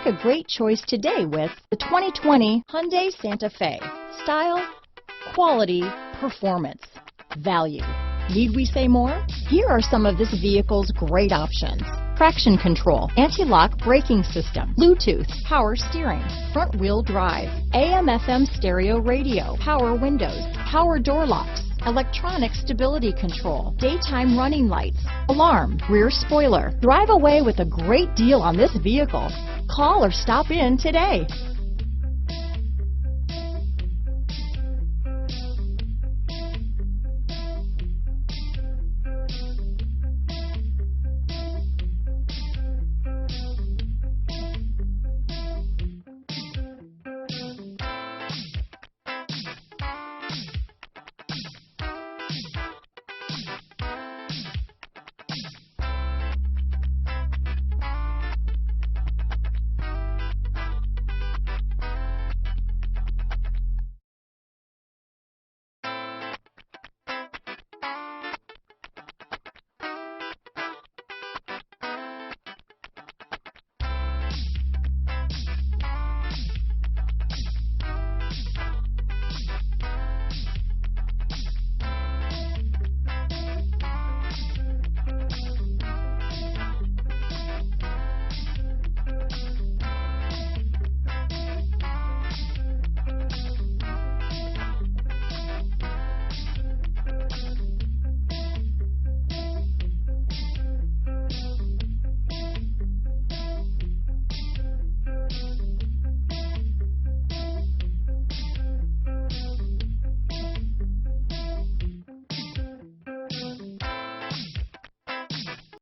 a great choice today with the 2020 Hyundai Santa Fe. Style, quality, performance, value. Need we say more? Here are some of this vehicle's great options: traction control, anti-lock braking system, Bluetooth, power steering, front wheel drive, AM/FM stereo radio, power windows, power door locks, electronic stability control, daytime running lights, alarm, rear spoiler. Drive away with a great deal on this vehicle. Call or stop in today.